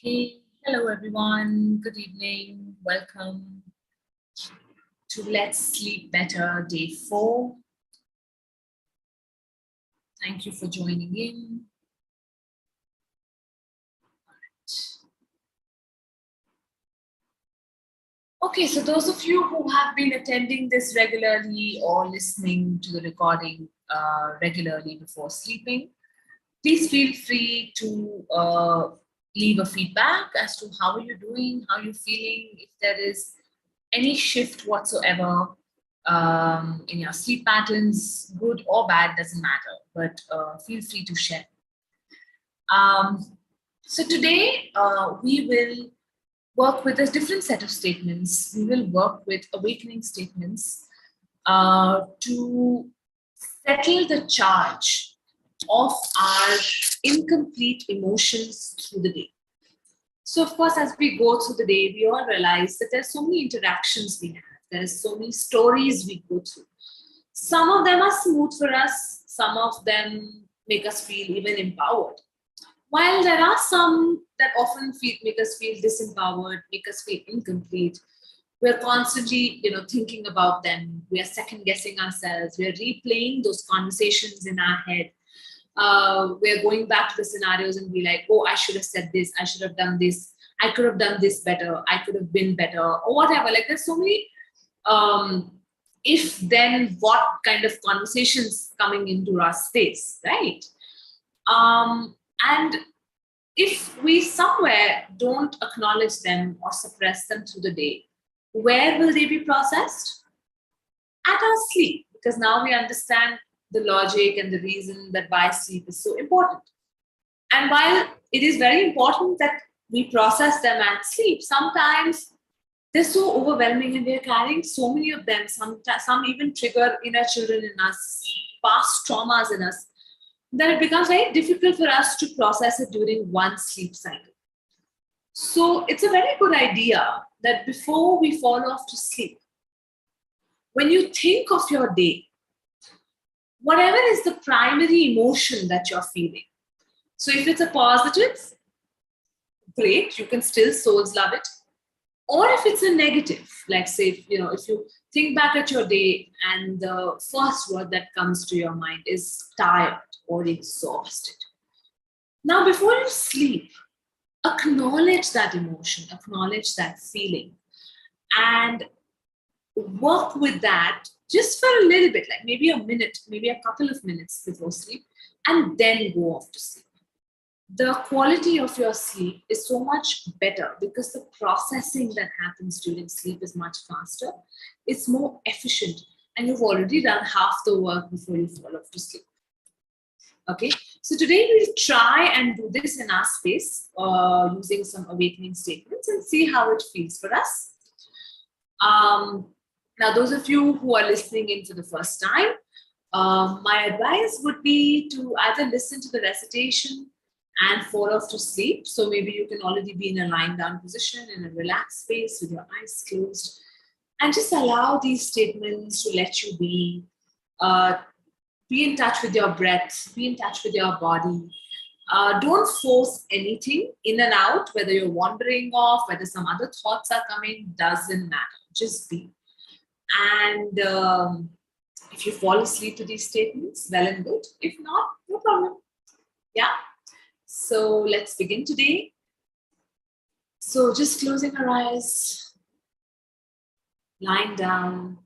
Hey, hello everyone. Good evening. Welcome to Let's Sleep Better Day 4. Thank you for joining in. Okay, so those of you who have been attending this regularly or listening to the recording regularly before sleeping, please feel free to leave a feedback as to how are you doing, how you're feeling, if there is any shift whatsoever in your sleep patterns, good or bad, doesn't matter, but feel free to share. So today we will work with a different set of statements. We will work with awakening statements to settle the charge of our incomplete emotions through the day. So, of course, as we go through the day, we all realize that there's so many interactions we have. There's so many stories we go through. Some of them are smooth for us. Some of them make us feel even empowered. While there are some that often make us feel disempowered, make us feel incomplete. We're constantly, thinking about them. We are second guessing ourselves. We are replaying those conversations in our head. We're going back to the scenarios and be like, oh, I should have said this, I should have done this, I could have done this better, I could have been better, or whatever. Like there's so many if then what kind of conversations coming into our space, right? And if we somewhere don't acknowledge them or suppress them through the day, where will they be processed? At our sleep, because now we understand the logic and the reason that why sleep is so important. And while it is very important that we process them at sleep, sometimes they're so overwhelming and we're carrying so many of them. Some even trigger inner children in us, past traumas in us, that it becomes very difficult for us to process it during one sleep cycle. So it's a very good idea that before we fall off to sleep, when you think of your day, whatever is the primary emotion that you're feeling. So if it's a positive, great, you can still souls love it. Or if it's a negative, like say, if you think back at your day and the first word that comes to your mind is tired or exhausted. Now, before you sleep, acknowledge that emotion, acknowledge that feeling, and work with that just for a little bit, like maybe a minute, maybe a couple of minutes before sleep, and then go off to sleep. The quality of your sleep is so much better because the processing that happens during sleep is much faster. It's more efficient, and you've already done half the work before you fall off to sleep. Okay, so today we'll try and do this in our space using some awakening statements and see how it feels for us. Now, those of you who are listening in for the first time, my advice would be to either listen to the recitation and fall off to sleep. So maybe you can already be in a lying down position in a relaxed space with your eyes closed, and just allow these statements to let you be in touch with your breath, be in touch with your body. Don't force anything in and out, whether you're wandering off, whether some other thoughts are coming, doesn't matter. Just be. And if you fall asleep to these statements, well and good. If not, no problem. Yeah. So let's begin today. So just closing our eyes, lying down,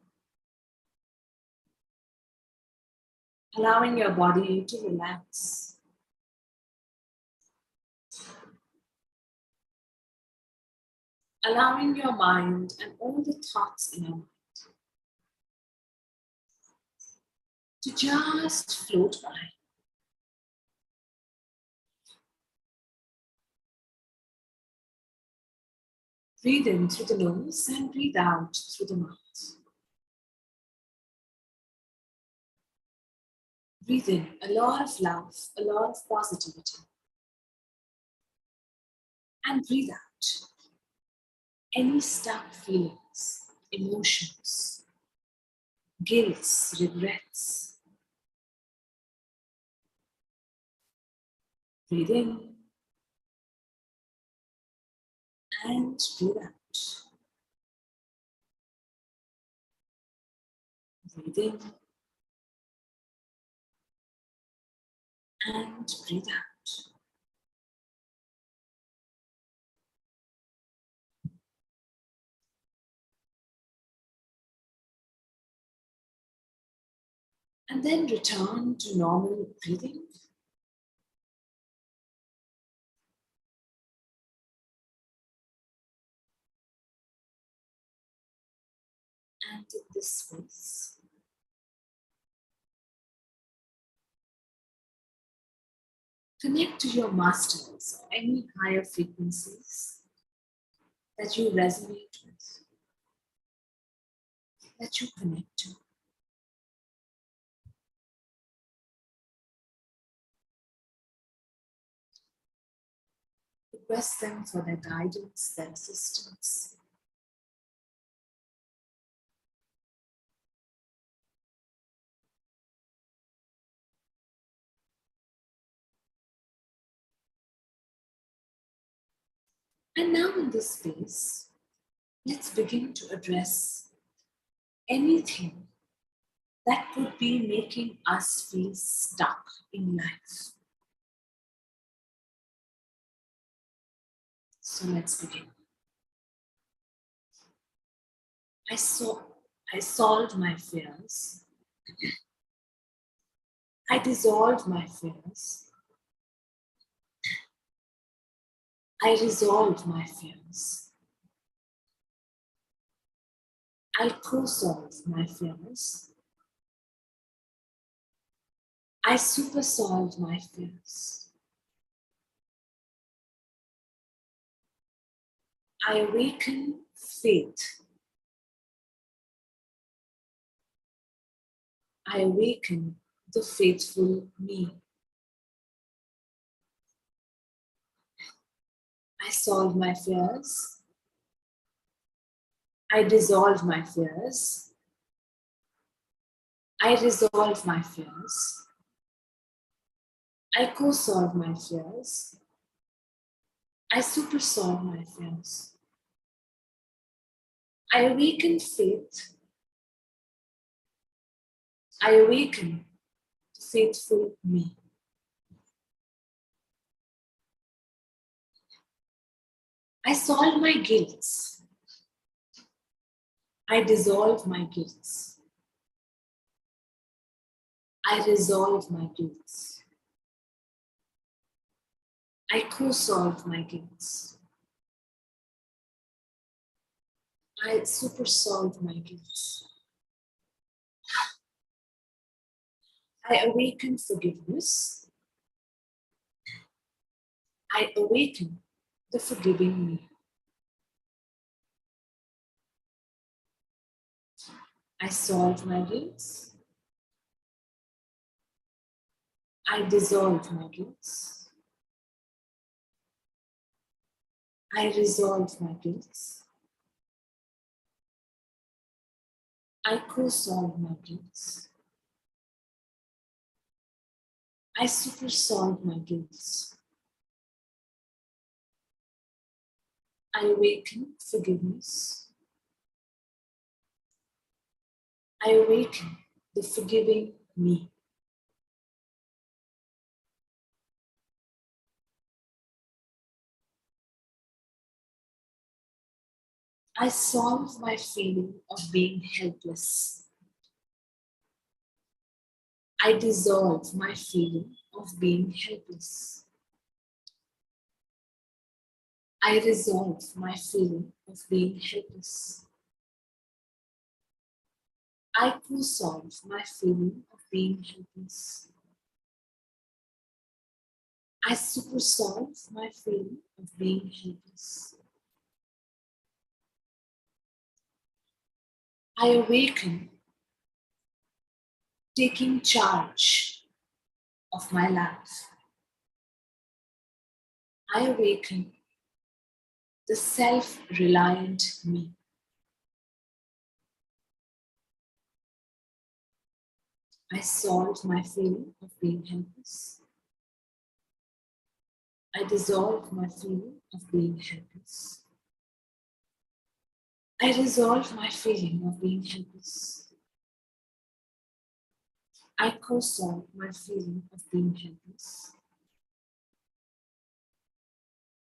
allowing your body to relax. Allowing your mind and all the thoughts in your mind to just float by. Breathe in through the nose and breathe out through the mouth. Breathe in a lot of love, a lot of positivity. And breathe out any stuck feelings, emotions, guilt, regrets. Breathe in and breathe out. Breathe in and breathe out. And then return to normal breathing. And in this space, connect to your masters or any higher frequencies that you resonate with, that you connect to. Request them for their guidance, their assistance. And now in this space, let's begin to address anything that could be making us feel stuck in life. So let's begin. I solved my fears. I dissolved my fears. I resolved my fears. I co-solve my fears. I super-solve my fears. I awaken faith. I awaken the faithful me. I solve my fears. I dissolve my fears. I resolve my fears. I co-solve my fears. I super-solve my fears. I awaken faith. I awaken the faithful me. I solve my guilts. I dissolve my guilts. I resolve my guilts. I co-solve my guilts. I super-solve my guilts. I awaken forgiveness. I awaken the forgiving me. I solve my guilts. I dissolve my guilts. I resolve my guilts. I co-solve my guilts. I super-solve my guilts. I awaken forgiveness. I awaken the forgiving me. I solve my feeling of being helpless. I dissolve my feeling of being helpless. I resolve my feeling of being helpless. I co-solve my feeling of being helpless. I super-solve my feeling of being helpless. I awaken taking charge of my life. I awaken the self-reliant me. I solve my feeling of being helpless. I dissolve my feeling of being helpless. I resolve my feeling of being helpless. I co-solve my feeling of being helpless.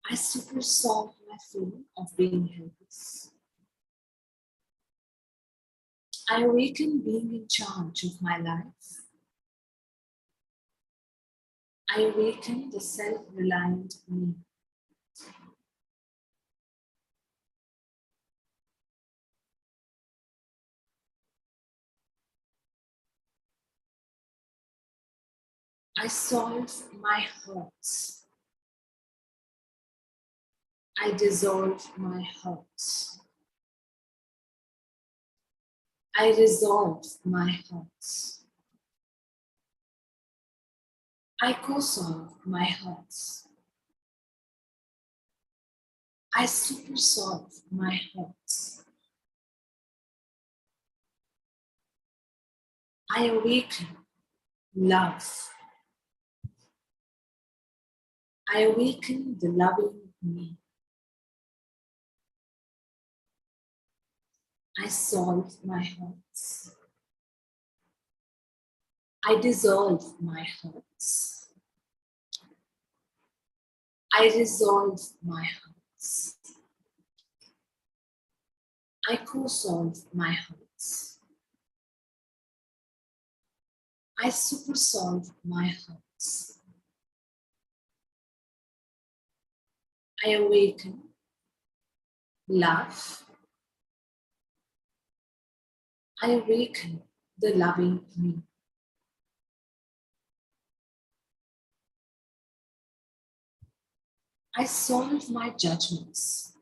I super solve my feeling of being helpless. I awaken being in charge of my life. I awaken the self-reliant me. I solve my hurts. I dissolve my hurts. I resolve my hurts. I co-solve my hurts. I super solve my hurts. I awaken love. I awaken the loving me. I solve my hurts. I dissolve my hurts. I resolve my hurts. I co-solve my hurts. I super solve my hurts. I awaken love. I awaken the loving me. I solve my judgments.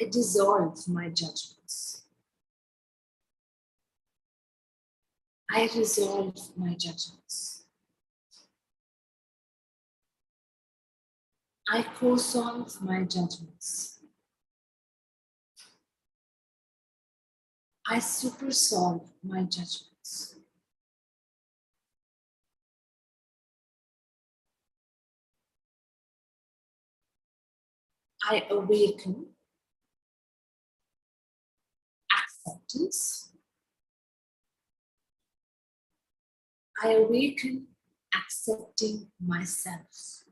I dissolve my judgments. I resolve my judgments. I co-solve my judgments. I super solve my judgments. I awaken acceptance. I awaken accepting myself.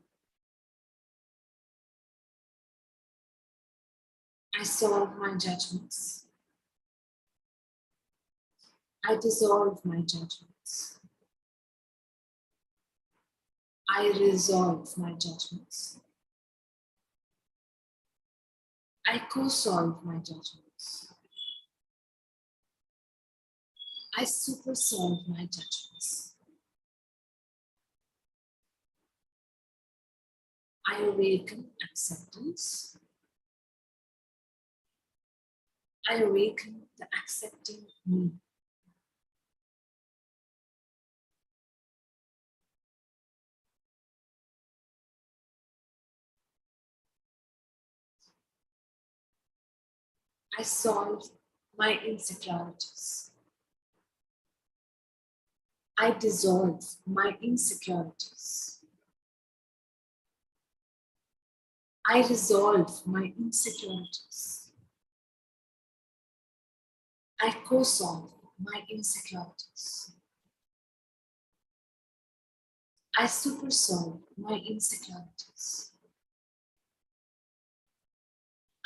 I solve my judgments. I dissolve my judgments. I resolve my judgments. I co-solve my judgments. I super solve my judgments. I awaken acceptance. I awaken the accepting me. I solve my insecurities. I dissolve my insecurities. I resolve my insecurities. I co-solve my insecurities. I super solve my insecurities.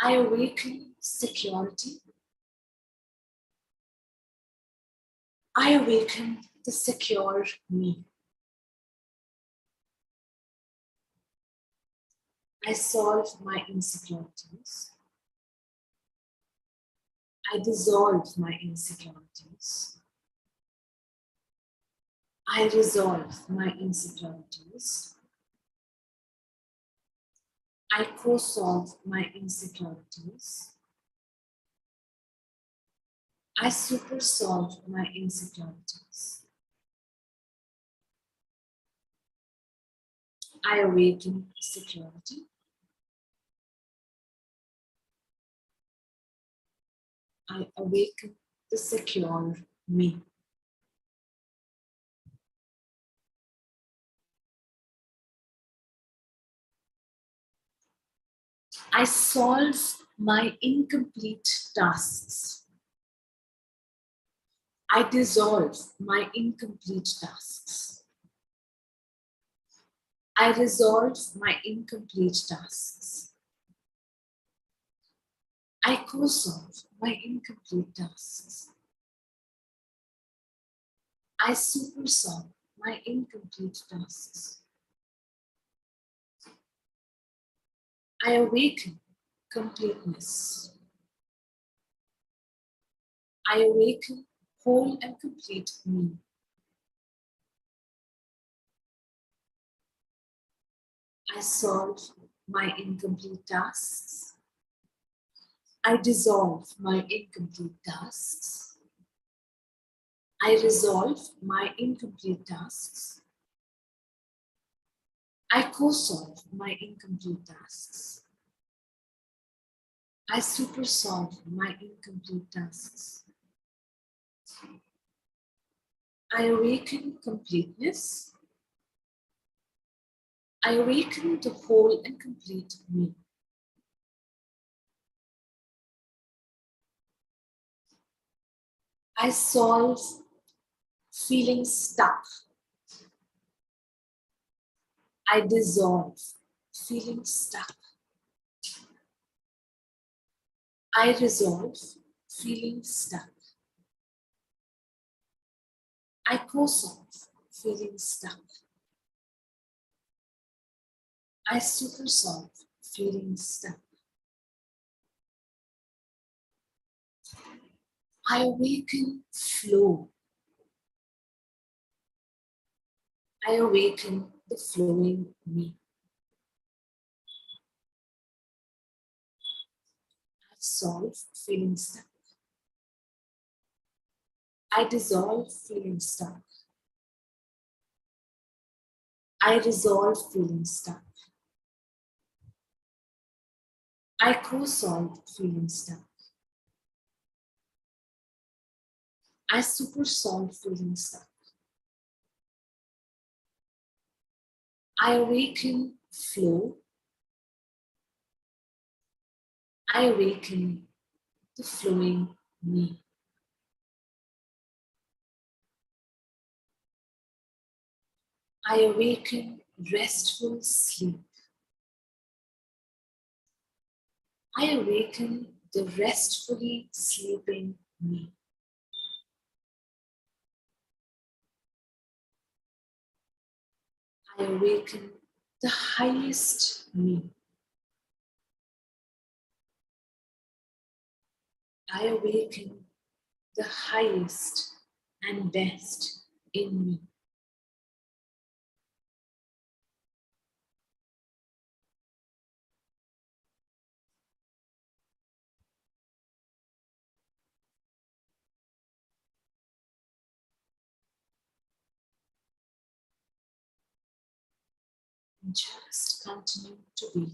I awaken security. I awaken the secure me. I solve my insecurities. I dissolve my insecurities. I resolve my insecurities. I co-solve my insecurities. I super solve my insecurities. I awaken security. I awaken the secure me. I solve my incomplete tasks. I dissolve my incomplete tasks. I resolve my incomplete tasks. I co-solve my incomplete tasks. I super-solve my incomplete tasks. I awaken completeness. I awaken whole and complete me. I solve my incomplete tasks. I dissolve my incomplete tasks. I resolve my incomplete tasks. I co-solve my incomplete tasks. I super-solve my incomplete tasks. I awaken completeness. I awaken the whole and complete me. I solve feeling stuck. I dissolve feeling stuck. I resolve feeling stuck. I co-solve feeling stuck. I super-solve feeling stuck. I awaken flow. I awaken the flowing me. I solve feeling stuck. I dissolve feeling stuck. I resolve feeling stuck. I co-solve feeling stuck. I super-solve feeling stuck. I awaken flow. I awaken the flowing me. I awaken restful sleep. I awaken the restfully sleeping me. I awaken the highest me. I awaken the highest and best in me. Just continue to be.